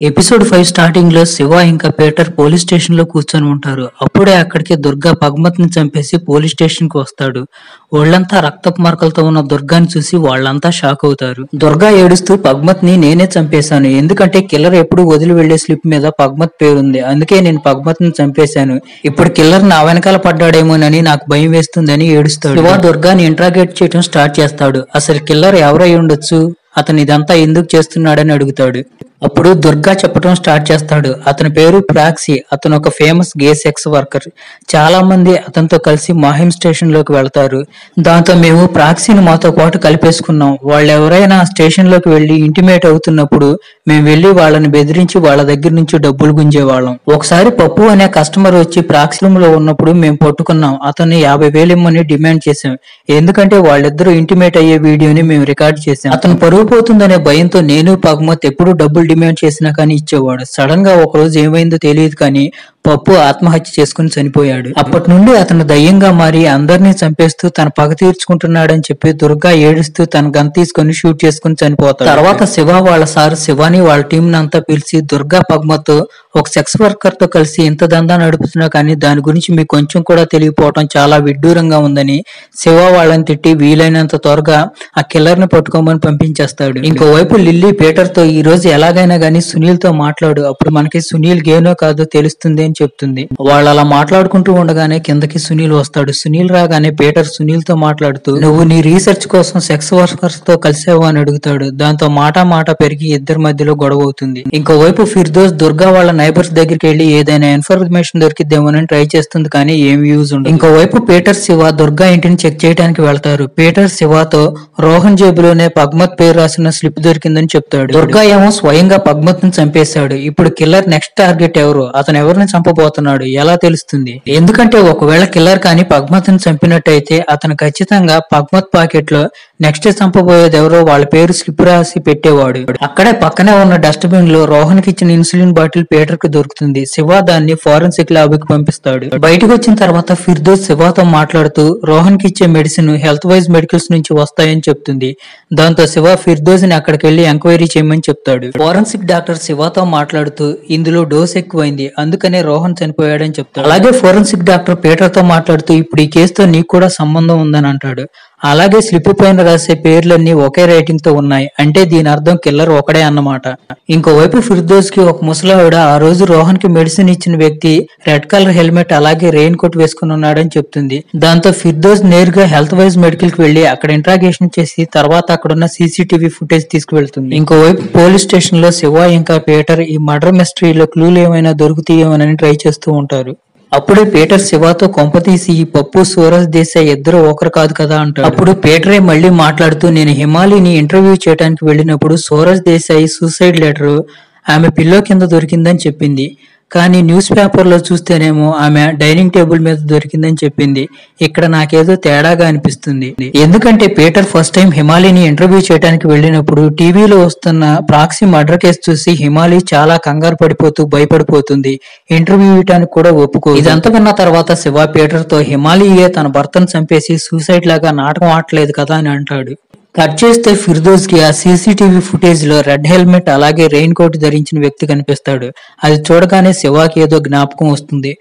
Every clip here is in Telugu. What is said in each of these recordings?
ఎపిసోడ్ 5 స్టార్టింగ్ లో శివ ఇంకా పీటర్ పోలీస్ స్టేషన్ లో కూర్చొని ఉంటారు. అప్పుడే అక్కడికి దుర్గా పగమత్ ని చంపేసి పోలీస్ స్టేషన్ కి వస్తాడు. ఒళ్ళంతా రక్తపు మరకలతో ఉన్న దుర్గాని చూసి వాళ్ళంతా షాక్ అవుతారు. దుర్గా ఏడుస్తూ పగమత్ ని నేనే చంపేశాను, ఎందుకంటే కిల్లర్ ఎప్పుడు వదిలి వెళ్లే స్లిప్ మీద పగమత్ పేరుంది, అందుకే నేను పగమత్ ని చంపేశాను. ఇప్పుడు కిల్లర్ నా వెనకాల పడ్డాడేమోనని నాకు భయం వేస్తుందని ఏడుస్తాడు. శివ దుర్గాని ఇంట్రాగేట్ చేయడం స్టార్ట్ చేస్తాడు. అసలు కిల్లర్ ఎవరై ఉండొచ్చు, అతను ఇదంతా ఎందుకు చేస్తున్నాడని అడుగుతాడు. అప్పుడు దుర్గా చెప్పడం స్టార్ట్ చేస్తాడు. అతని పేరు ప్రాక్సీ, అతను ఒక ఫేమస్ గే సెక్స్ వర్కర్. చాలా మంది అతనితో కలిసి మాహిం స్టేషన్ లోకి వెళ్తారు. దాంతో మేము ప్రాక్సీని మాతో పాటు కలిపేసుకున్నాం. వాళ్ళు ఎవరైనా స్టేషన్ లోకి వెళ్లి ఇంటిమేట్ అవుతున్నప్పుడు మేము వెళ్లి వాళ్ళని బెదిరించి వాళ్ళ దగ్గర నుంచి డబ్బులు గుంజేవాళ్ళం. ఒకసారి పప్పు అనే కస్టమర్ వచ్చి ప్రాక్సీ రూమ్ లో ఉన్నప్పుడు మేము పట్టుకున్నాం. అతన్ని 50,000 ఇమ్మని డిమాండ్ చేశాం, ఎందుకంటే వాళ్ళిద్దరూ ఇంటిమేట్ అయ్యే వీడియోని మేము రికార్డ్ చేశాం. అతను పరుగు పోతుందనే భయంతో నేను పగమత్ ఎప్పుడు డబ్బులు డిమాండ్ చేసినా కానీ ఇచ్చేవాడు. సడన్ గా ఒక రోజు ఏమైందో తెలియదు కానీ పప్పు ఆత్మహత్య చేసుకుని చనిపోయాడు. అప్పటి నుండి అతను దయ్యంగా మారి అందరినీ చంపేస్తూ తన పగ తీర్చుకుంటున్నాడని చెప్పి దుర్గా ఏడుస్తూ తన గన్ తీసుకుని షూట్ చేసుకుని చనిపోతాడు. తర్వాత శివ వాళ్ళ సార్ శివాని వాళ్ళ టీం అంతా పిలిచి దుర్గా పగమత్ ఒక సెక్స్ వర్కర్ తో కలిసి ఇంత దందా నడుపుతున్నా కానీ దాని గురించి మీకు కొంచెం కూడా తెలియపోవటం చాలా విడ్డూరంగా ఉందని శివ వాళ్ళని తిట్టి వీలైనంత త్వరగా ఆ కిల్లర్ ని పట్టుకోమని పంపించేస్తాడు. ఇంకోవైపు లిల్లీ పీటర్ తో ఈ రోజు ఎలాగైనా గానీ సునీల్ తో మాట్లాడు, అప్పుడు మనకి సునీల్ గేనో కాదో తెలుస్తుంది అని చెప్తుంది. వాళ్ళు అలా మాట్లాడుకుంటూ ఉండగానే కిందకి సునీల్ వస్తాడు. సునీల్ రాగానే పీటర్ సునీల్ తో మాట్లాడుతూ నువ్వు నీ రీసెర్చ్ కోసం సెక్స్ వర్కర్స్ తో కలిసావు అని అడుగుతాడు. దాంతో మాట పెరిగి ఇద్దరి మధ్యలో గొడవ అవుతుంది. ఇంకోవైపు ఫిర్దోస్ దుర్గా వాళ్ళ నైబర్స్ దగ్గరికి వెళ్లి ఏదైనా ఇన్ఫర్మేషన్ దొరికిద్దామని ట్రై చేస్తుంది కానీ ఏం యూజ్ ఉండదు. ఇంకోవైపు పీటర్ శివ దుర్గా ఇంటిని చెక్ చేయడానికి వెళ్తారు. పీటర్ శివతో రోహన్ జేబులోనే పగమత్ పేరు రాసిన స్లిప్ దొరికిందని చెప్తాడు. దుర్గా ఏమో స్వయంగా పగమత్ ని చంపేశాడు. ఇప్పుడు కిల్లర్ నెక్స్ట్ టార్గెట్ ఎవరు, అతను ఎవరిని చంపబోతున్నాడు ఎలా తెలుస్తుంది? ఎందుకంటే ఒకవేళ కిల్లర్ కానీ పగమత్ ని చంపినట్టయితే అతను ఖచ్చితంగా పగమత్ పాకెట్ లో నెక్స్ట్ చంపబోయేది ఎవరో వాళ్ళ పేరు స్లిప్ రాసి పెట్టేవాడు. అక్కడే పక్కనే ఉన్న డస్ట్బిన్ లో రోహన్ కి ఇచ్చిన ఇన్సులిన్ బాటిల్ పీటర్ కి దొరుకుతుంది. శివ దాన్ని ఫోరెన్సిక్ ల్యాబ్ కి పంపిస్తాడు. బయటకు వచ్చిన తర్వాత ఫిర్దోస్ శివతో మాట్లాడుతూ రోహన్ కి ఇచ్చే మెడిసిన్ హెల్త్ వైజ్ మెడికల్స్ నుంచి వస్తాయని చెప్తుంది. దాంతో శివ ఫిర్దోస్ ని అక్కడికి వెళ్లి ఎంక్వైరీ చేయమని చెప్తాడు. ఫోరెన్సిక్ డాక్టర్ శివతో మాట్లాడుతూ ఇందులో డోస్ ఎక్కువైంది, అందుకనే రోహన్ చనిపోయాడని చెప్తాడు. అలాగే ఫోరెన్సిక్ డాక్టర్ పీటర్ తో మాట్లాడుతూ ఇప్పుడు ఈ కేసుతో నీకు కూడా సంబంధం ఉందని అంటాడు. అలాగే స్లిప్ పైన రాసే పేర్లన్నీ ఒకే రైటింగ్ తో ఉన్నాయి, అంటే దీని అర్థం కిల్లర్ ఒకడే అన్నమాట. ఇంకోవైపు ఫిర్దోస్ కి ఒక ముసలావిడ ఆ రోజు రోహన్ కి మెడిసిన్ ఇచ్చిన వ్యక్తి రెడ్ కలర్ హెల్మెట్ అలాగే రెయిన్ కోట్ వేసుకుని ఉన్నాడని చెప్తుంది. దాంతో ఫిర్దోస్ నేరుగా హెల్త్ వైజ్ మెడికల్ కి వెళ్లి అక్కడ ఇంట్రాగేషన్ చేసి తర్వాత అక్కడున్న సీసీటీవీ ఫుటేజ్ తీసుకువెళ్తుంది. ఇంకోవైపు పోలీస్ స్టేషన్ లో శివ ఇంకా పీటర్ ఈ మర్డర్ మిస్టరీలో క్లూలు ఏమైనా దొరుకుతాయేమోనని ట్రై చేస్తూ ఉంటారు. అప్పుడే పీటర్ శివతో కొంపతీసి ఈ పప్పు సూరజ్ దేశాయ్ ఇద్దరు ఒకరు కాదు కదా అంటాడు. అప్పుడు పీటరే మళ్ళీ మాట్లాడుతూ నేను హిమాలీని ఇంటర్వ్యూ చేయడానికి వెళ్ళినప్పుడు సూరజ్ దేశాయ్ సూసైడ్ లెటర్ ఆమె పిల్లో కింద దొరికిందని చెప్పింది, కానీ న్యూస్ పేపర్ లో చూస్తేనేమో ఆమె డైనింగ్ టేబుల్ మీద దొరికిందని చెప్పింది. ఇక్కడ నాకేదో తేడాగా అనిపిస్తుంది. ఎందుకంటే పీటర్ ఫస్ట్ టైం హిమాలీని ఇంటర్వ్యూ చేయడానికి వెళ్ళినప్పుడు టీవీలో వస్తున్న ప్రాక్సీ మర్డర్ కేసు చూసి హిమాలీ చాలా కంగారు పడిపోతూ భయపడిపోతుంది, ఇంటర్వ్యూ ఇవ్వడానికి కూడా ఒప్పుకో. ఇదంతా విన్న తర్వాత శివ పీటర్ తో హిమాలీయే తన భర్తను చంపేసి సూసైడ్ లాగా నాటకం ఆడలేదు కదా అని అంటాడు. కట్ చేస్తే ఫిర్దోస్ కి ఆ సీసీటీవీ ఫుటేజ్ లో రెడ్ హెల్మెట్ అలాగే రెయిన్ కోట్ ధరించిన వ్యక్తి కనిపిస్తాడు. అది చూడగానే శివాకి ఏదో జ్ఞాపకం వస్తుంది.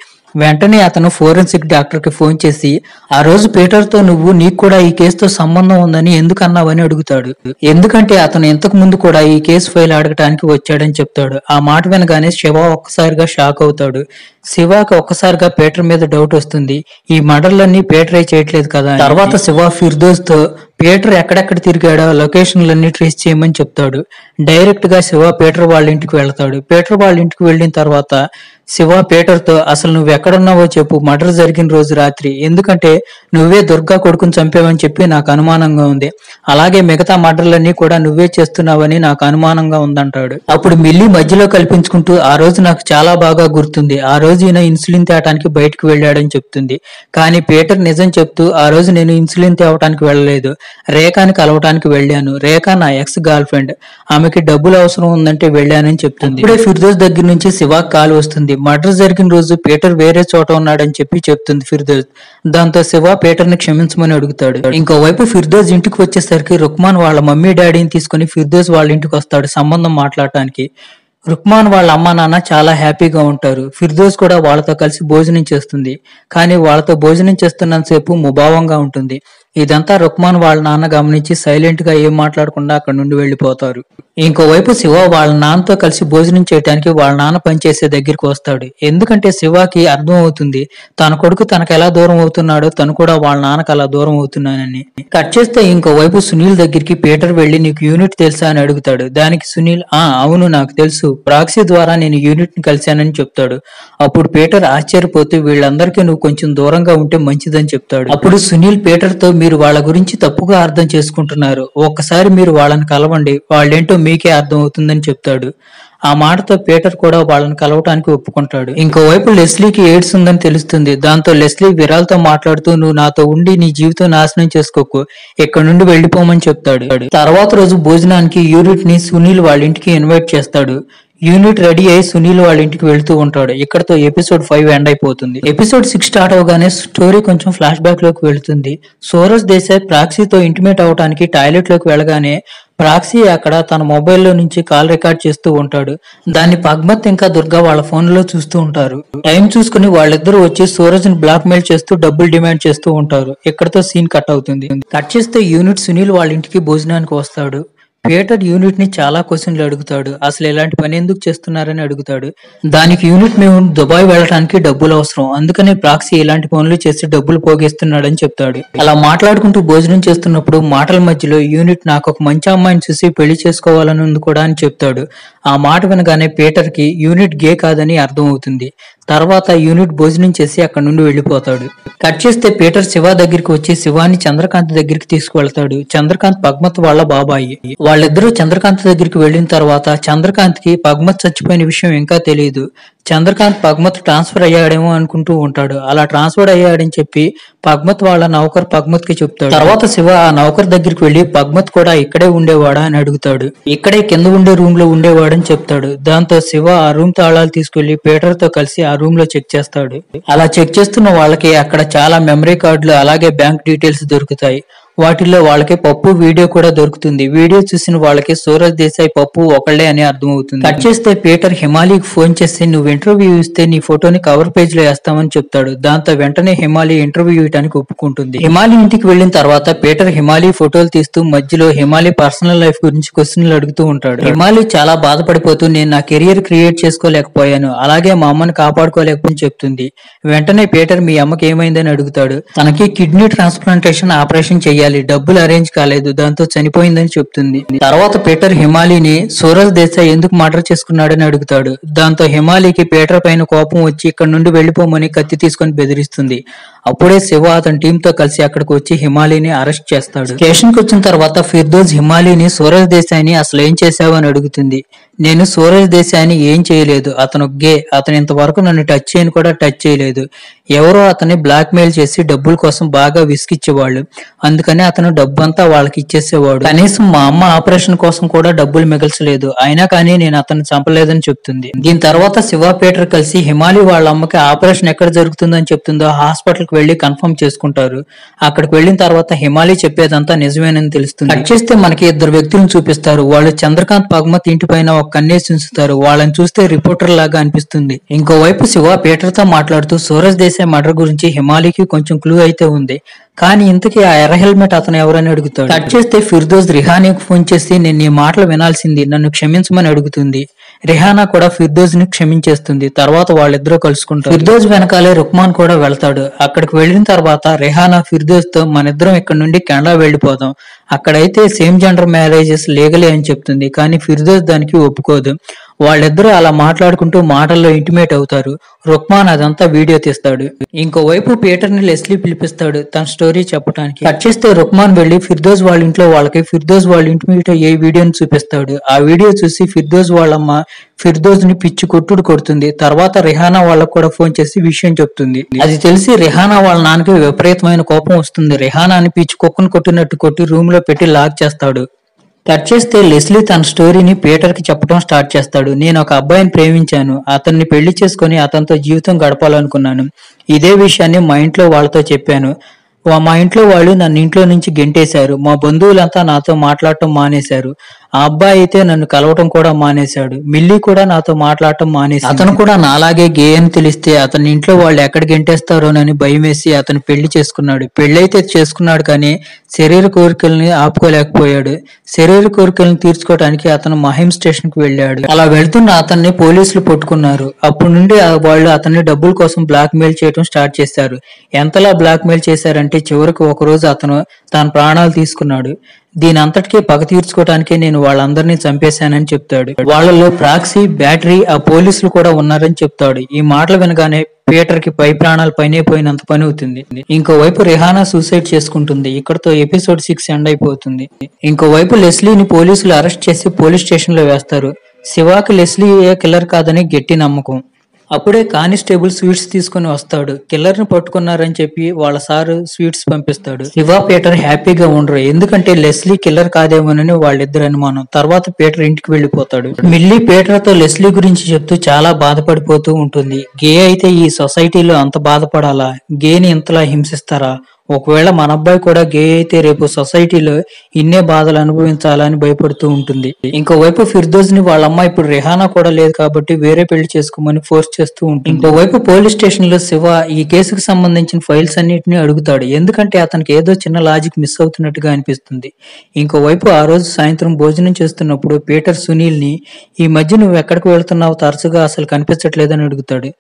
వెంటనే అతను ఫోరెన్సిక్ డాక్టర్ కి ఫోన్ చేసి ఆ రోజు పీటర్ తో నువ్వు నీకు కూడా ఈ కేసుతో సంబంధం ఉందని ఎందుకు అన్నావని అడుగుతాడు. ఎందుకంటే అతను ఇంతకు ముందు కూడా ఈ కేసు ఫైల్ అడగటానికి వచ్చాడని చెప్తాడు. ఆ మాట వినగానే శివ ఒక్కసారిగా షాక్ అవుతాడు. శివకి ఒక్కసారిగా పీటర్ మీద డౌట్ వస్తుంది, ఈ మర్డర్లన్నీ పీటరే చేయట్లేదు కదా. తర్వాత శివ ఫిర్దోస్ తో పీటర్ ఎక్కడెక్కడ తిరిగాడో లొకేషన్లన్నీ ట్రేస్ చేయమని చెప్తాడు. డైరెక్ట్ గా శివ పీటర్ వాళ్ళ ఇంటికి వెళ్తాడు. పీటర్ వాళ్ళ ఇంటికి వెళ్ళిన తర్వాత శివ పీటర్ తో అసలు నువ్వు ఎక్కడున్నావో చెప్పు, మర్డర్ జరిగిన రోజు రాత్రి, ఎందుకంటే నువ్వే దుర్గా కొడుకుని చంపావని చెప్పి నాకు అనుమానంగా ఉంది, అలాగే మిగతా మర్డర్లన్నీ కూడా నువ్వే చేస్తున్నావని నాకు అనుమానంగా ఉందంటాడు. అప్పుడు మిల్లీ మధ్యలో కల్పించుకుంటూ ఆ రోజు నాకు చాలా బాగా గుర్తుంది, ఆ రోజు ఈయన ఇన్సులిన్ తేవటానికి బయటకు వెళ్ళాడని చెప్తుంది. కానీ పీటర్ నిజం చెప్తూ ఆ రోజు నేను ఇన్సులిన్ తేవటానికి వెళ్ళలేదు, రేఖాని కలవటానికి వెళ్ళాను, రేఖ నా ఎక్స్ గర్ల్ ఫ్రెండ్, ఆమెకి డబ్బులు అవసరం ఉందంటే వెళ్ళానని చెప్తుంది. ఇప్పుడే ఫిర్దోస్ దగ్గర నుంచి శివాకి కాల్ వస్తుంది. మర్డర్ జరిగిన రోజు పీటర్ వేరే చోట ఉన్నాడని చెప్పి చెప్తుంది ఫిర్దోస్. దాంతో శివ పీటర్ ని క్షమించమని అడుగుతాడు. ఇంకోవైపు ఫిర్దోస్ ఇంటికి వచ్చేసరికి రుక్మాన్ వాళ్ళ మమ్మీ డాడీని తీసుకుని ఫిర్దోస్ వాళ్ళ ఇంటికి వస్తాడు సంబంధం మాట్లాడటానికి. రుక్మాన్ వాళ్ళ అమ్మా నాన్న చాలా హ్యాపీగా ఉంటారు. ఫిర్దోస్ కూడా వాళ్ళతో కలిసి భోజనం చేస్తుంది. కానీ వాళ్ళతో భోజనం చేస్తున్నంతసేపు ముభావంగా ఉంటుంది. ఇదంతా రుక్మాన్ వాళ్ళ నాన్న గమనించి సైలెంట్ గా ఏం మాట్లాడకుండా అక్కడి నుండి వెళ్లిపోతారు. ఇంకోవైపు శివ వాళ్ళ నాన్నతో కలిసి భోజనం చేయడానికి వాళ్ళ నాన్న పనిచేసే దగ్గరికి వస్తాడు. ఎందుకంటే శివకి అర్థం అవుతుంది తన కొడుకు తనకు ఎలా దూరం అవుతున్నాడో తను కూడా వాళ్ళ నాన్నకు అలా దూరం అవుతున్నానని. కట్ చేస్తే ఇంకోవైపు సునీల్ దగ్గరికి పీటర్ వెళ్లి నీకు యూనిట్ తెలుసా అని అడుగుతాడు. దానికి సునీల్ అవును నాకు తెలుసు, ప్రాక్సీ ద్వారా నేను యూనిట్ ని కలిశానని చెప్తాడు. అప్పుడు పీటర్ ఆశ్చర్యపోతూ వీళ్ళందరికీ నువ్వు కొంచెం దూరంగా ఉంటే మంచిదని చెప్తాడు. అప్పుడు సునీల్ పీటర్ తో మీరు వాళ్ళ గురించి తప్పుగా అర్థం చేసుకుంటున్నారు, ఒక్కసారి మీరు వాళ్ళని కలవండి, వాళ్ళేంటో మీకే అర్థం అవుతుందని చెప్తాడు. ఆ మాటతో పీటర్ కూడా వాళ్ళని కలవటానికి ఒప్పుకుంటాడు. ఇంకోవైపు లెస్లీకి ఎయిడ్స్ ఉందని తెలుస్తుంది. దాంతో లెస్లీ విరాల్తో మాట్లాడుతూ నువ్వు నాతో ఉండి నీ జీవితం నాశనం చేసుకోకు, ఇక్కడ నుండి వెళ్లిపోమని చెప్తాడు. తర్వాత రోజు భోజనానికి యూనిట్ ని సునీల్ వాళ్ళ ఇంటికి ఇన్వైట్ చేస్తాడు. యూనిట్ రెడీ అయి సునీల్ వాళ్ళ ఇంటికి వెళ్తూ ఉంటాడు. ఇక్కడతో ఎపిసోడ్ 5 ఎండ్ అయిపోతుంది. ఎపిసోడ్ 6 స్టార్ట్ అవగానే స్టోరీ కొంచెం ఫ్లాష్ బ్యాక్ లోకి వెళ్తుంది. సూరజ్ దేశాయ్ ప్రాక్సీతో ఇంటిమేట్ అవడానికి టాయిలెట్ లోకి వెళ్ళగానే ప్రాక్సీ అక్కడ తన మొబైల్లో నుంచి కాల్ రికార్డ్ చేస్తూ ఉంటాడు. దాన్ని పగ్మత్ ఇంకా దుర్గా వాళ్ళ ఫోన్ లో చూస్తూ ఉంటారు. టైం చూసుకుని వాళ్ళిద్దరూ వచ్చి సూరజ్ ని బ్లాక్ మెయిల్ చేస్తూ డబ్బులు డిమాండ్ చేస్తూ ఉంటారు. ఇక్కడతో సీన్ కట్ అవుతుంది. కట్ చేస్తే యూనిట్ సునీల్ వాళ్ళ ఇంటికి భోజనానికి వస్తాడు. పీటర్ యూనిట్ ని చాలా క్వశ్చన్లు అడుగుతాడు. అసలు ఇలాంటి పని ఎందుకు చేస్తున్నారని అడుగుతాడు. దానికి యూనిట్ మేము దుబాయ్ వెళ్ళడానికి డబ్బులు అవసరం, అందుకనే ప్రాక్సీ ఇలాంటి పనులు చేసి డబ్బులు పోగేస్తున్నాడని చెప్తాడు. అలా మాట్లాడుకుంటూ భోజనం చేస్తున్నప్పుడు మాటల మధ్యలో యూనిట్ నాకు ఒక మంచి అమ్మాయిని చూసి పెళ్లి చేసుకోవాలని ఉంది కూడా అని చెప్తాడు. ఆ మాట వినగానే పీటర్ కి యూనిట్ గే కాదని అర్థం అవుతుంది. తర్వాత యూనిట్ భోజనం చేసి అక్కడ నుండి వెళ్లిపోతాడు. కట్ చేస్తే పీటర్ శివ దగ్గరికి వచ్చి శివాని చంద్రకాంత్ దగ్గరికి తీసుకువెళ్తాడు. చంద్రకాంత్ పగ్మత్ వాళ్ళ బాబాయి. వాళ్ళిద్దరూ చంద్రకాంత్ దగ్గరికి వెళ్లిన తర్వాత చంద్రకాంత్ కి పగ్మత్ చచ్చిపోయిన విషయం ఇంకా తెలియదు. చంద్రకాంత్ పగ్మత్ ట్రాన్స్ఫర్ అయ్యాడేమో అనుకుంటూ ఉంటాడు. అలా ట్రాన్స్ఫర్ అయ్యాడని చెప్పి పగ్మత్ వాళ్ళ నౌకర్ పగ్మత్ కి చెప్తాడు. తర్వాత శివ ఆ నౌకర్ దగ్గరికి వెళ్లి పగ్మత్ కూడా ఇక్కడే ఉండేవాడా అని అడుగుతాడు. ఇక్కడే కింద ఉండే రూమ్ లో ఉండేవాడని చెప్తాడు. దాంతో శివ ఆ రూమ్ తాళాలు తీసుకెళ్లి పీటర్ తో కలిసి ఆ రూమ్ లో చెక్ చేస్తాడు. అలా చెక్ చేస్తున్న వాళ్ళకి అక్కడ చాలా మెమరీ కార్డులు అలాగే బ్యాంక్ డీటెయిల్స్ దొరుకుతాయి. వాటిల్లో వాళ్ళకి పప్పు వీడియో కూడా దొరుకుతుంది. వీడియో చూసిన వాళ్ళకి సూరజ్ దేశాయ్ పప్పు ఒకళ్లే అని అర్థం అవుతుంది. కట్ చేస్తే పీటర్ హిమాలీకి ఫోన్ చేసి నువ్వు ఇంటర్వ్యూ ఇస్తే నీ ఫోటోని కవర్ పేజ్ లో వేస్తామని చెప్తాడు. దాంతో వెంటనే హిమాలీ ఇంటర్వ్యూ ఇవ్వడానికి ఒప్పుకుంటుంది. హిమాలీ ఇంటికి వెళ్లిన తర్వాత పీటర్ హిమాలీ ఫోటోలు తీస్తూ మధ్యలో హిమాలీ పర్సనల్ లైఫ్ గురించి క్వశ్చన్లు అడుగుతూ ఉంటాడు. హిమాలీ చాలా బాధపడిపోతూ నేను నా కెరియర్ క్రియేట్ చేసుకోలేకపోయాను, అలాగే మా అమ్మని కాపాడుకోలేకపోని చెప్తుంది. వెంటనే పీటర్ మీ అమ్మకి ఏమైందని అడుగుతాడు. తనకి కిడ్నీ ట్రాన్స్ప్లాంటేషన్ ఆపరేషన్ చేయాలి, డబ్బులు అరేంజ్ కాలేదు, దాంతో చనిపోయిందని చెప్తుంది. తర్వాత పీటర్ హిమాలీని సూరజ్ దేశాయ్ ఎందుకు మర్డర్ చేసుకున్నాడని అడుగుతాడు. దాంతో హిమాలీకి పీటర్ పైన కోపం వచ్చి ఇక్కడ నుండి వెళ్లిపోమని కత్తి తీసుకొని బెదిరిస్తుంది. అప్పుడే శివ అతని టీమ్ తో కలిసి అక్కడికి వచ్చి హిమాలీని అరెస్ట్ చేస్తాడు. స్టేషన్ కి వచ్చిన తర్వాత ఫిర్దోస్ హిమాలీని సూరజ్ దేశాయ్ని అసలు ఏం చేశావు అని అడుగుతుంది. నేను సూరజ్ దేశాయ్ని ఏం చేయలేదు, అతను గే, అతను ఇంతవరకు నన్ను టచ్ చేయని కూడా టచ్ చేయలేదు. ఎవరో అతన్ని బ్లాక్ మెయిల్ చేసి డబ్బుల కోసం బాగా విసిగిచ్చేవాళ్ళు, అందుకని అతను డబ్బు అంతా వాళ్ళకి ఇచ్చేసేవాడు. కనీసం మా అమ్మ ఆపరేషన్ కోసం కూడా డబ్బులు మిగల్చలేదు, అయినా కానీ నేను అతన్ని చంపలేదని చెప్తుంది. దీని తర్వాత శివ పీటర్ కలిసి హిమాలీ వాళ్ళ అమ్మకి ఆపరేషన్ ఎక్కడ జరుగుతుందని చెప్తుందో హాస్పిటల్ కి వెళ్లి కన్ఫర్మ్ చేసుకుంటారు. అక్కడికి వెళ్లిన తర్వాత హిమాలీ చెప్పేదంతా నిజమేనని తెలుస్తుంది. కట్ చేస్తే మనకి ఇద్దరు వ్యక్తులను చూపిస్తారు. వాళ్ళు చంద్రకాంత్ పగ్మత్ ఇంటి పైన ఒక కన్నేసి ఉంచుతారు. వాళ్ళని చూస్తే రిపోర్టర్ లాగా అనిపిస్తుంది. ఇంకోవైపు శివ పీటర్ తో మాట్లాడుతూ సూరజ్ దేశాయ్ మర్డర్ గురించి హిమాలీకి కొంచెం క్లూ అయితే ఉంది, కానీ ఇంతకీ ఆ ఎర్ర హెల్మెట్ అతను ఎవరని అడుగుతాడు. కట్ చేస్తే ఫిర్దోస్ రిహానాకి ఫోన్ చేసి నేను నీ మాటలు వినాల్సింది, నన్ను క్షమించమని అడుగుతుంది. రిహానా కూడా ఫిర్దోస్ ని క్షమించేస్తుంది. తర్వాత వాళ్ళిద్దరూ కలుసుకుంటారు. ఫిర్దోస్ వెనకాలే రుక్మాన్ కూడా వెళ్తాడు. అక్కడికి వెళ్లిన తర్వాత రిహానా ఫిర్దోస్ తో మనిద్దరం ఇక్కడ నుండి కెనడా వెళ్లిపోదాం, అక్కడైతే సేమ్ జెండర్ మ్యారేజెస్ లీగలే అని చెప్తుంది. కానీ ఫిర్దోస్ దానికి ఒప్పుకోదు. వాళ్ళిద్దరూ అలా మాట్లాడుకుంటూ మాటల్లో ఇంటిమేట్ అవుతారు. రుక్మాన్ అదంతా వీడియో తీస్తాడు. ఇంకోవైపు పీటర్ ని లెస్లీ పిలిపిస్తాడు తన స్టోరీ చెప్పడానికి. కట్ చేస్తే రుక్మాన్ వెళ్లి ఫిర్దోస్ వాళ్ళ ఇంట్లో వాళ్ళకి ఫిర్దోస్ వాళ్ళ ఇంటిమేట్ అయ్యే వీడియోని చూపిస్తాడు. ఆ వీడియో చూసి ఫిర్దోస్ వాళ్ళమ్మ ఫిర్దోస్ ని పిచ్చి కొట్టుడు కొడుతుంది. తర్వాత రిహానా వాళ్ళకు కూడా ఫోన్ చేసి విషయం చెప్తుంది. అది తెలిసి రిహానా వాళ్ళ నాన్నకి విపరీతమైన కోపం వస్తుంది. రిహానాని పిచ్చి కుక్కను కొట్టినట్టు కొట్టి రూమ్ లో పెట్టి లాక్ చేస్తాడు. కట్ చేస్తే లెస్లీ తన స్టోరీని పీటర్ కి చెప్పడం స్టార్ట్ చేస్తాడు. నేను ఒక అబ్బాయిని ప్రేమించాను, అతన్ని పెళ్లి చేసుకుని అతనితో జీవితం గడపాలనుకున్నాను. ఇదే విషయాన్ని మా ఇంట్లో వాళ్ళతో చెప్పాను. మా ఇంట్లో వాళ్ళు నన్ను ఇంట్లో నుంచి గెంటేశారు. మా బంధువులంతా నాతో మాట్లాడటం మానేశారు. ఆ అబ్బాయి అయితే నన్ను కలవటం కూడా మానేశాడు. మిల్లీ కూడా నాతో మాట్లాడటం మానేసి అతను కూడా నాలాగే గే అని తెలిస్తే అతని ఇంట్లో వాళ్ళు ఎక్కడికి గెంటేస్తారోనని భయం వేసి అతను పెళ్లి చేసుకున్నాడు. పెళ్ళైతే చేసుకున్నాడు కానీ శరీర కోరికల్ని ఆపుకోలేకపోయాడు. శరీర కోరికలను తీర్చుకోవడానికి అతను మహిమ్ స్టేషన్ కి వెళ్ళాడు. అలా వెళ్తున్న అతన్ని పోలీసులు పట్టుకున్నారు. అప్పటి నుండి వాళ్ళు అతన్ని డబ్బుల కోసం బ్లాక్ మెయిల్ చేయడం స్టార్ట్ చేశారు. ఎంతలా బ్లాక్ మెయిల్ చేశారంటే చివరికి ఒక రోజు అతను తన ప్రాణాలు తీసుకున్నాడు. దీని అంతటికీ పగ తీర్చుకోవడానికే నేను వాళ్ళందరినీ చంపేశానని చెప్తాడు. వాళ్ళలో ప్రాక్సీ, బ్యాటరీ, ఆ పోలీసులు కూడా ఉన్నారని చెప్తాడు. ఈ మాటలు వినగానే పీటర్ కి పై ప్రాణాలు పైనే పోయినంత పని అవుతుంది. ఇంకోవైపు రిహానా సూసైడ్ చేసుకుంటుంది. ఇక్కడతో ఎపిసోడ్ 6 ఎండ్ అయిపోతుంది. ఇంకోవైపు లెస్లీని పోలీసులు అరెస్ట్ చేసి పోలీస్ స్టేషన్ లో వేస్తారు. శివాకి లెస్లీ ఏ కిల్లర్ కాదని గట్టి నమ్మకం. అప్పుడే కానిస్టేబుల్ స్వీట్స్ తీసుకుని వస్తాడు. కిల్లర్ ని పట్టుకున్నారని చెప్పి వాళ్ళ సారు స్వీట్స్ పంపిస్తాడు. శివ, పీటర్ హ్యాపీగా ఉండరు. ఎందుకంటే లెస్లీ కిల్లర్ కాదేమోనని వాళ్ళిద్దరు అనుమానం. తర్వాత పీటర్ ఇంటికి వెళ్లిపోతాడు. మిల్లీ పీటర్ తో లెస్లీ గురించి చెప్తూ చాలా బాధపడిపోతూ ఉంటుంది. గే అయితే ఈ సొసైటీలో అంత బాధపడాలా? గేని ఇంతలా హింసిస్తారా? ఒకవేళ మన అబ్బాయి కూడా గే అయితే రేపు సొసైటీలో ఇన్నే బాధలు అనుభవించాలని భయపడుతూ ఉంటుంది. ఇంకోవైపు ఫిర్దోస్ ని వాళ్ళమ్మ ఇప్పుడు రిహానా కూడా లేదు కాబట్టి వేరే పెళ్లి చేసుకోమని ఫోర్స్ చేస్తూ ఉంటుంది. ఇంకోవైపు పోలీస్ స్టేషన్ లో శివ ఈ కేసుకు సంబంధించిన ఫైల్స్ అన్నిటిని అడుగుతాడు. ఎందుకంటే అతనికి ఏదో చిన్న లాజిక్ మిస్ అవుతున్నట్టుగా అనిపిస్తుంది. ఇంకోవైపు ఆ రోజు సాయంత్రం భోజనం చేస్తున్నప్పుడు పీటర్ సునీల్ ని ఈ మధ్య నువ్వు ఎక్కడికి వెళ్తున్నావు, తరచుగా అసలు కనిపించట్లేదని అడుగుతాడు.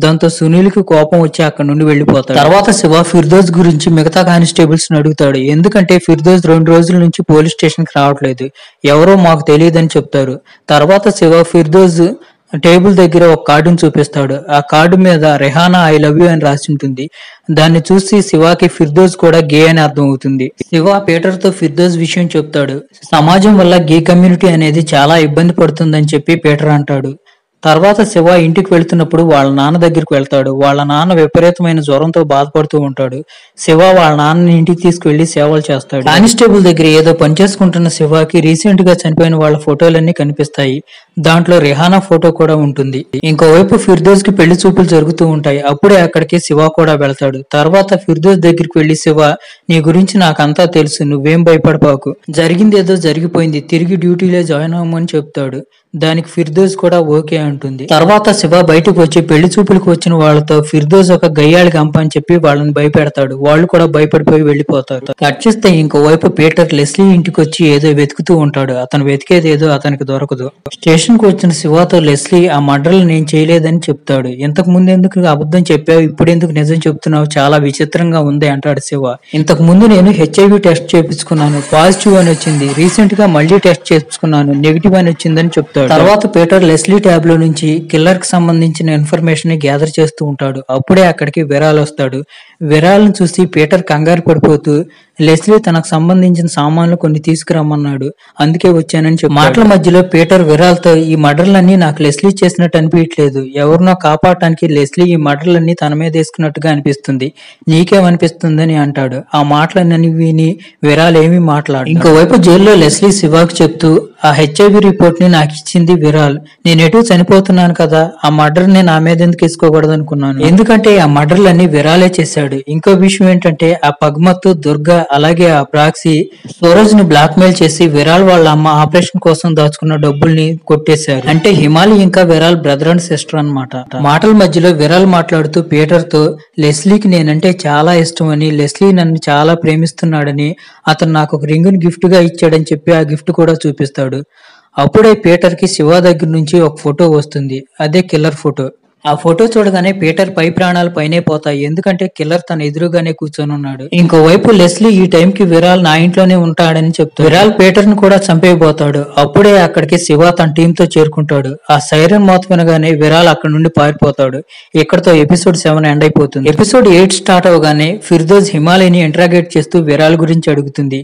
దాంతో సునీల్ కి కోపం వచ్చి అక్కడి నుండి వెళ్లిపోతాడు. తర్వాత శివ ఫిర్దోస్ గురించి మిగతా కానిస్టేబుల్స్ ని అడుగుతాడు. ఎందుకంటే ఫిర్దోస్ 2 రోజుల నుంచి పోలీస్ స్టేషన్ కి రావట్లేదు, ఎవరో మాకు తెలియదని చెప్తారు. తర్వాత శివ ఫిర్దోస్ టేబుల్ దగ్గర ఒక కార్డును చూపిస్తాడు. ఆ కార్డు మీద రెహానా ఐ లవ్ యూ అని రాసి ఉంటుంది. దాన్ని చూసి శివాకి ఫిర్దోస్ కూడా గే అని అర్థం అవుతుంది. శివ పీటర్ తో ఫిర్దోస్ విషయం చెప్తాడు. సమాజం వల్ల గే కమ్యూనిటీ అనేది చాలా ఇబ్బంది పడుతుందని చెప్పి పీటర్ అంటాడు. తర్వాత శివ ఇంటికి వెళ్తున్నప్పుడు వాళ్ళ నాన్న దగ్గరికి వెళ్తాడు. వాళ్ళ నాన్న విపరీతమైన జ్వరంతో బాధపడుతూ ఉంటాడు. శివ వాళ్ళ నాన్నని ఇంటికి తీసుకువెళ్లి సేవలు చేస్తాడు. కానిస్టేబుల్ దగ్గర ఏదో పని చేసుకుంటున్న శివకి రీసెంట్ గా చనిపోయిన వాళ్ళ ఫోటోలన్నీ కనిపిస్తాయి. దాంట్లో రిహానా ఫోటో కూడా ఉంటుంది. ఇంకోవైపు ఫిర్దోస్ కి పెళ్లి చూపులు జరుగుతూ ఉంటాయి. అప్పుడే అక్కడికి శివ కూడా వెళ్తాడు. తర్వాత ఫిర్దోస్ దగ్గరికి వెళ్లి శివ, నీ గురించి నాకంతా తెలుసు, నువ్వేం భయపడబాకు, జరిగింది ఏదో జరిగిపోయింది, తిరిగి డ్యూటీలో జాయిన్ అవ్వమని చెప్తాడు. దానికి ఫిర్దోస్ కూడా ఓకే అంటుంది. తర్వాత శివ బయటకు వచ్చి పెళ్లి చూపులకు వచ్చిన వాళ్ళతో ఫిర్దోస్ ఒక గయ్యాళి గంప అని చెప్పి వాళ్ళని భయపెడతాడు. వాళ్ళు కూడా భయపడిపోయి వెళ్లిపోతారు. కట్ చేస్తే ఇంకోవైపు పీటర్ లెస్లీ ఇంటికి వచ్చి ఏదో వెతుకుతూ ఉంటాడు. అతను వెతికేది ఏదో అతనికి దొరకదు. స్టేషన్ కు వచ్చిన శివతో లెస్లీ ఆ మర్డర్లు నేను చేయలేదని చెప్తాడు. ఇంతకు ముందు ఎందుకు అబద్ధం చెప్పావు, ఇప్పుడు ఎందుకు నిజం చెప్తున్నావు, చాలా విచిత్రంగా ఉంది అంటాడు శివ. ఇంతకు ముందు నేను HIV టెస్ట్ చేయించుకున్నాను, పాజిటివ్ అని వచ్చింది. రీసెంట్ గా మళ్ళీ టెస్ట్ చేయించుకున్నాను, నెగిటివ్ అని వచ్చిందని చెప్తాడు. తర్వాత పీటర్ లెస్లీ ట్యాబ్ లో నుంచి కిల్లర్ కి సంబంధించిన ఇన్ఫర్మేషన్ ని గ్యాదర్ చేస్తూ ఉంటాడు. అప్పుడే అక్కడికి విరాల్ వస్తాడు. విరాల్ని చూసి పీటర్ కంగారు పడిపోతూ లెస్లీ తనకు సంబంధించిన సామాన్లు కొన్ని తీసుకురమ్మన్నాడు, అందుకే వచ్చానని చెప్పి మాటల మధ్యలో పీటర్ విరాల్ తో ఈ మర్డర్లన్నీ నాకు లెస్లీ చేసినట్టు అనిపించట్లేదు, ఎవరినో కాపాడటానికి లెస్లీ ఈ మర్డర్లన్నీ తన మీద వేసుకున్నట్టుగా అనిపిస్తుంది, నీకేమనిపిస్తుందని అంటాడు. ఆ మాటలన్నీ విని విరాల్ ఏమీ మాట్లాడు. ఇంకోవైపు జైల్లో లెస్లీ శివాకి చెప్తూ ఆ HIV రిపోర్ట్ ని నాకు ఇచ్చింది విరాల్, నేను ఎటు చనిపోతున్నాను కదా, ఆ మర్డర్ ని నా మీద ఎందుకు వేసుకోకూడదు అనుకున్నాను, ఎందుకంటే ఆ మర్డర్లన్నీ విరాలే చేశాడు. ఇంకో విషయం ఏంటంటే ఆ పగ్మత్, దుర్గా అలాగే ఆ ప్రాక్సీ సూరజ్ ని బ్లాక్ మెయిల్ చేసి విరాల్ వాళ్ళ అమ్మ ఆపరేషన్ కోసం దాచుకున్న డబ్బుల్ని కొట్టేశారు. అంటే హిమాలి ఇంకా విరాల్ బ్రదర్ అండ్ సిస్టర్ అన్నమాట. మాటల మధ్యలో విరాల్ మాట్లాడుతూ పీటర్ తో లెస్లీకి నేనంటే చాలా ఇష్టం అని, లెస్లీ నన్ను చాలా ప్రేమిస్తున్నాడని, అతను నాకు ఒక రింగ్ ని గిఫ్ట్ గా ఇచ్చాడని చెప్పి ఆ గిఫ్ట్ కూడా చూపిస్తాడు. అప్పుడే పీటర్ కి శివ దగ్గర నుంచి ఒక ఫోటో వస్తుంది. అదే కిల్లర్ ఫోటో. ఆ ఫోటో చూడగానే పీటర్ పై ప్రాణాలు పైనే పోతాయి. ఎందుకంటే కిల్లర్ తన ఎదురుగానే కూర్చొని ఉన్నాడు. ఇంకోవైపు లెస్లీ ఈ టైం కి విరాల్ నా ఇంట్లోనే ఉంటాడని చెప్తాడు. విరాల్ పీటర్ ని కూడా చంపేయబోతాడు. అప్పుడే అక్కడికి శివ తన టీం తో చేరుకుంటాడు. ఆ సైరన్ మోత వినగానే విరాల్ అక్కడ నుండి పారిపోతాడు. ఇక్కడతో ఎపిసోడ్ 7 ఎండ్ అయిపోతుంది. ఎపిసోడ్ 8 స్టార్ట్ అవగానే ఫిర్దోస్ హిమాలయని ఇంట్రాగేట్ చేస్తూ విరాల్ గురించి అడుగుతుంది.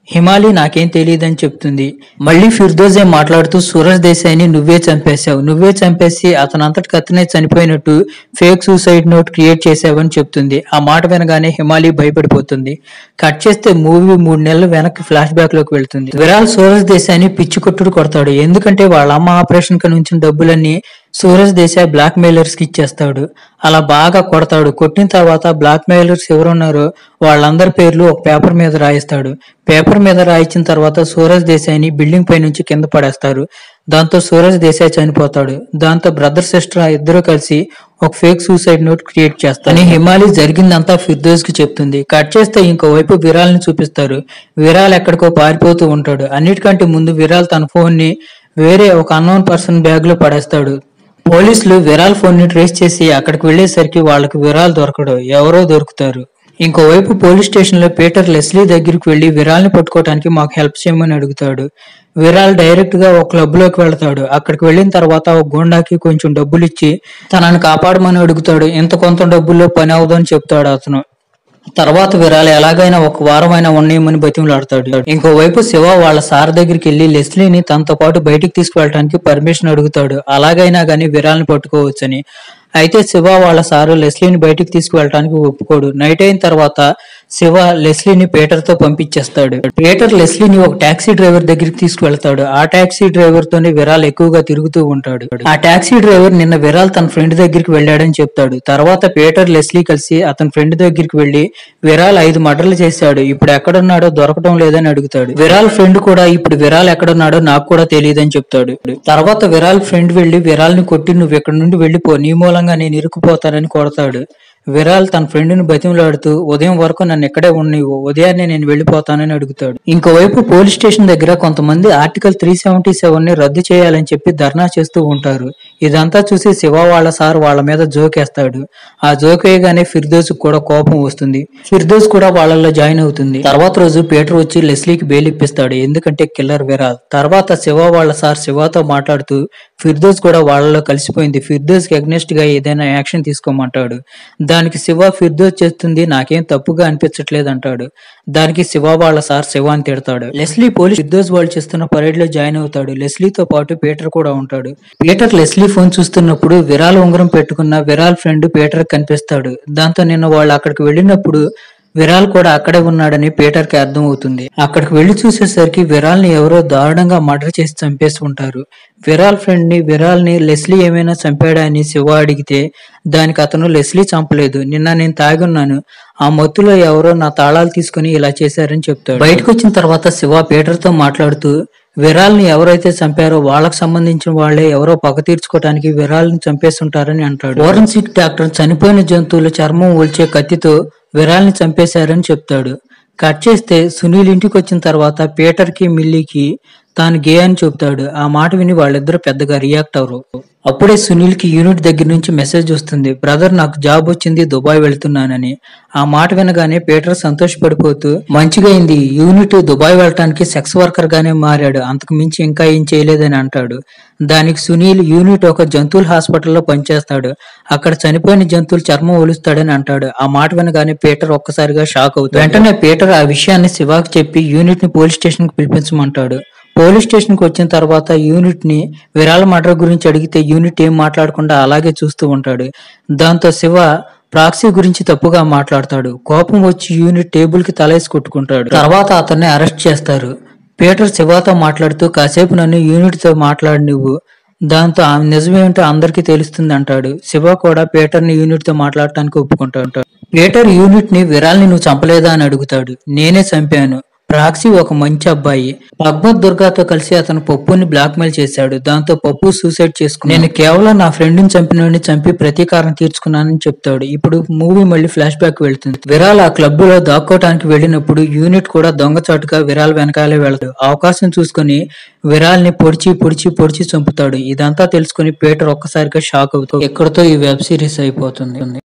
హిమాలి నాకేం తెలియదని చెప్తుంది. మళ్ళీ ఫిర్దోజే మాట్లాడుతూ సూరజ్ దేశాయిని నువ్వే చంపేశావు, నువ్వే చంపేసి అతనంతటికి అతనే చనిపోయినట్టు ఫేక్ సూసైడ్ నోట్ క్రియేట్ చేసావని చెప్తుంది. ఆ మాట వినగానే హిమాలి భయపడిపోతుంది. కట్ చేస్తే మూవీ 3 నెలలు వెనక్కి ఫ్లాష్ బ్యాక్ లోకి వెళ్తుంది. విరాల్ సూరజ్ దేశాయిని పిచ్చి కొట్టుడు కొడతాడు. ఎందుకంటే వాళ్ళ అమ్మ ఆపరేషన్ కి నుంచి డబ్బులన్నీ సూరజ్ దేశాయ్ బ్లాక్ మెయిలర్స్ కి ఇచ్చేస్తాడు. అలా బాగా కొడతాడు. కొట్టిన తర్వాత బ్లాక్ మెయిలర్స్ ఎవరున్నారో వాళ్ళందరి పేర్లు ఒక పేపర్ మీద రాయిస్తాడు. పేపర్ మీద రాయించిన తర్వాత సూరజ్ దేశాయ్ ని బిల్డింగ్ పై నుంచి కింద పడేస్తారు. దాంతో సూరజ్ దేశాయ్ చనిపోతాడు. దాంతో బ్రదర్ సిస్టర్ ఇద్దరు కలిసి ఒక ఫేక్ సూసైడ్ నోట్ క్రియేట్ చేస్తారు. అని హిమాలి జరిగిందంతా ఫిర్దోస్ కి చెప్తుంది. కట్ చేస్తే ఇంకోవైపు విరాల్ ని చూపిస్తారు. విరాల్ ఎక్కడికో పారిపోతూ ఉంటాడు. అన్నిటికంటే ముందు విరాల్ తన ఫోన్ ని వేరే ఒక అన్నోన్ పర్సన్ బ్యాగ్ లో పడేస్తాడు. పోలీసులు విరాల్ ఫోన్ ని ట్రేస్ చేసి అక్కడికి వెళ్లేసరికి వాళ్ళకి విరాల్ దొరకడు, ఎవరో దొరుకుతారు. ఇంకోవైపు పోలీస్ స్టేషన్ లో పీటర్ లెస్లీ దగ్గరికి వెళ్లి విరాల్ ని పట్టుకోవడానికి మాకు హెల్ప్ చేయమని అడుగుతాడు. విరాల్ డైరెక్ట్ గా ఒక క్లబ్ లోకి వెళ్తాడు. అక్కడికి వెళ్లిన తర్వాత ఒక గోండాకి కొంచెం డబ్బులు ఇచ్చి తనని కాపాడమని అడుగుతాడు. ఇంత కొంత డబ్బుల్లో పని అవదని చెప్తాడు అతను. తర్వాత విరాల్ ఎలాగైనా ఒక వారమైనా ఉండేయమని బతిమలాడతాడు. ఇంకోవైపు శివ వాళ్ళ సార్ దగ్గరికి వెళ్లి లెస్లీని తనతో పాటు బయటికి తీసుకువెళ్ళడానికి పర్మిషన్ అడుగుతాడు. అలాగైనా గానీ విరాల్ని పట్టుకోవచ్చని. అయితే శివ వాళ్ళ సారు లెస్లీని బయటికి తీసుకువెళ్ళడానికి ఒప్పుకోడు. నైట్ అయిన తర్వాత శివ లెస్లీని పీటర్ తో పంపించేస్తాడు. పీటర్ లెస్లీని ఒక టాక్సీ డ్రైవర్ దగ్గరికి తీసుకువెళ్తాడు. ఆ టాక్సీ డ్రైవర్ తోనే విరాల్ ఎక్కువగా తిరుగుతూ ఉంటాడు. ఆ టాక్సీ డ్రైవర్ నిన్న విరాల్ తన ఫ్రెండ్ దగ్గరికి వెళ్ళాడని చెప్తాడు. తర్వాత పీటర్ లెస్లీ కలిసి అతని ఫ్రెండ్ దగ్గరికి వెళ్లి విరాల్ 5 మర్డర్లు చేశాడు, ఇప్పుడు ఎక్కడున్నాడో దొరకడం లేదని అడుగుతాడు. విరాల్ ఫ్రెండ్ కూడా ఇప్పుడు విరాల్ ఎక్కడున్నాడో నాకు కూడా తెలియదని చెప్తాడు. తర్వాత విరాల్ ఫ్రెండ్ వెళ్లి విరాల్ ని కొట్టి నువ్వు ఇక్కడ నుండి వెళ్లిపో, నీ మూలంగా నేను ఇరుక్కుపోతానని కొడతాడు. విరాల్ తన ఫ్రెండ్ ని బతిమలాడుతూ ఉదయం వరకు నన్ను ఎక్కడే ఉన్నీవు, ఉదయాన్నే నేను వెళ్లిపోతానని అడుగుతాడు. ఇంకోవైపు పోలీస్ స్టేషన్ దగ్గర కొంతమంది ఆర్టికల్ 377 ని రద్దు చేయాలని చెప్పి ధర్నా చేస్తూ ఉంటారు. ఇదంతా చూసి శివ వాళ్ళ సార్ వాళ్ళ మీద జోకేస్తాడు. ఆ జోక్ వేయగానే ఫిర్దోస్ కూడా కోపం వస్తుంది. ఫిర్దోస్ కూడా వాళ్ళల్లో జాయిన్ అవుతుంది. తర్వాత రోజు పీటర్ వచ్చి లెస్లీకి బెయిల్ ఇప్పిస్తాడు, ఎందుకంటే కిల్లర్ విరాల్. తర్వాత శివ వాళ్ళ సార్ శివతో మాట్లాడుతూ ఫిర్దోస్ కూడా వాళ్ళలో కలిసిపోయింది, ఫిర్దోస్ కి అగ్నెస్ట్ గా ఏదైనా యాక్షన్ తీసుకోమంటాడు. దానికి శివ ఫిర్దోస్ చేస్తుంది నాకేం తప్పుగా అనిపించట్లేదు అంటాడు. దానికి శివ వాళ్ళ సార్ శివాని తిడతాడు. లెస్లీ పోలీస్ ఫిర్దోస్ వాళ్ళు చేస్తున్న పరేడ్ లో జాయిన్ అవుతాడు. లెస్లీతో పాటు పీటర్ కూడా ఉంటాడు. పీటర్ లెస్లీ ఫోన్ చూస్తున్నప్పుడు విరాల్ ఉంగరం పెట్టుకున్న విరాల్ ఫ్రెండ్ పీటర్ కనిపిస్తాడు. దాంతో నిన్న వాళ్ళు అక్కడికి వెళ్ళినప్పుడు విరాల్ కూడా అక్కడే ఉన్నాడని పీటర్ కి అర్థం అవుతుంది. అక్కడికి వెళ్లి చూసేసరికి విరాల్ ని ఎవరో దారుణంగా మర్డర్ చేసి చంపేసి ఉంటారు. విరాల్ ఫ్రెండ్ ని విరాల్ ని లెస్లీ ఏమైనా చంపాడా అని శివ అడిగితే దానికి అతను లెస్లీ చంపలేదు, నిన్న నేను తాగున్నాను, ఆ మత్తులో ఎవరో నా తాళాలు తీసుకుని ఇలా చేశారని చెప్తాడు. బయటకు వచ్చిన తర్వాత శివ పీటర్ తో మాట్లాడుతూ విరాల్ ని ఎవరైతే చంపారో వాళ్ళకి సంబంధించిన వాళ్లే ఎవరో పగ తీర్చుకోవడానికి విరాల్ ని చంపేస్తుంటారని అంటాడు. ఫోరెన్సిక్ డాక్టర్ చనిపోయిన జంతువుల చర్మం ఒలిచే కత్తితో విరాల్ ని చంపేశారని చెప్తాడు. కట్ చేస్తే సునీల్ ఇంటికి వచ్చిన తర్వాత పీటర్ కి మిల్లీకి తాను గే అని చెప్తాడు. ఆ మాట విని వాళ్ళిద్దరూ పెద్దగా రియాక్ట్ అవరు. అప్పుడే సునీల్ కి యూనిట్ దగ్గర నుంచి మెసేజ్ వస్తుంది, బ్రదర్ నాకు జాబ్ వచ్చింది, దుబాయ్ వెళ్తున్నానని. ఆ మాట వినగానే పీటర్ సంతోషపడిపోతూ మంచిగా అయింది, యూనిట్ దుబాయ్ వెళ్ళటానికి సెక్స్ వర్కర్ గానే మారాడు, అంతకు మించి ఇంకా ఏం చేయలేదని అంటాడు. దానికి సునీల్ యూనిట్ ఒక జంతువుల హాస్పిటల్లో పనిచేస్తాడు, అక్కడ చనిపోయిన జంతువులు చర్మం ఒలుస్తాడని అంటాడు. ఆ మాట వినగానే పీటర్ ఒక్కసారిగా షాక్ అవుతాడు. వెంటనే పీటర్ ఆ విషయాన్ని శివాకి చెప్పి యూనిట్ ని పోలీస్ స్టేషన్ కి పిలిపించమంటాడు. పోలీస్ స్టేషన్ కి వచ్చిన తర్వాత యూనిట్ ని విరాల్ మర్డర్ గురించి అడిగితే యూనిట్ ఏం మాట్లాడకుండా అలాగే చూస్తూ ఉంటాడు. దాంతో శివ ప్రాక్సీ గురించి తప్పుగా మాట్లాడతాడు. కోపం వచ్చి యూనిట్ టేబుల్ కి తలేసి కొట్టుకుంటాడు. తర్వాత అతన్ని అరెస్ట్ చేస్తారు. పీటర్ శివతో మాట్లాడుతూ కాసేపు నన్ను యూనిట్ తో మాట్లాడి నువ్వు, దాంతో ఆమె నిజమేంటో అందరికీ తెలుస్తుంది అంటాడు. శివ కూడా పీటర్ ని యూనిట్ తో మాట్లాడటానికి ఒప్పుకుంటాడు. పీటర్ యూనిట్ ని విరాల్ ని నువ్వు చంపలేదా అని అడుగుతాడు. నేనే చంపాను, ప్రాక్సీ ఒక మంచి అబ్బాయి, పద్మత్ దుర్గాతో కలిసి అతను పప్పుని బ్లాక్ మెయిల్ చేశాడు, దాంతో పప్పు సూసైడ్ చేసుకున్నాడు, నేను కేవలం నా ఫ్రెండ్ ని చంపినోడిని చంపి ప్రతీకారం తీర్చుకున్నానని చెప్తాడు. ఇప్పుడు మూవీ మళ్ళీ ఫ్లాష్ బ్యాక్ వెళ్తుంది. విరాల్ ఆ క్లబ్ లో దాక్కోవటానికి వెళ్ళినప్పుడు యూనిట్ కూడా దొంగచాటుగా విరాల్ వెనకాలే వెళ్తాడు. అవకాశం చూసుకుని విరాల్ ని పొడిచి చంపుతాడు. ఇదంతా తెలుసుకుని పీటర్ ఒక్కసారిగా షాక్ అవుతాడు. ఎక్కడితో ఈ వెబ్ సిరీస్ అయిపోతుంది.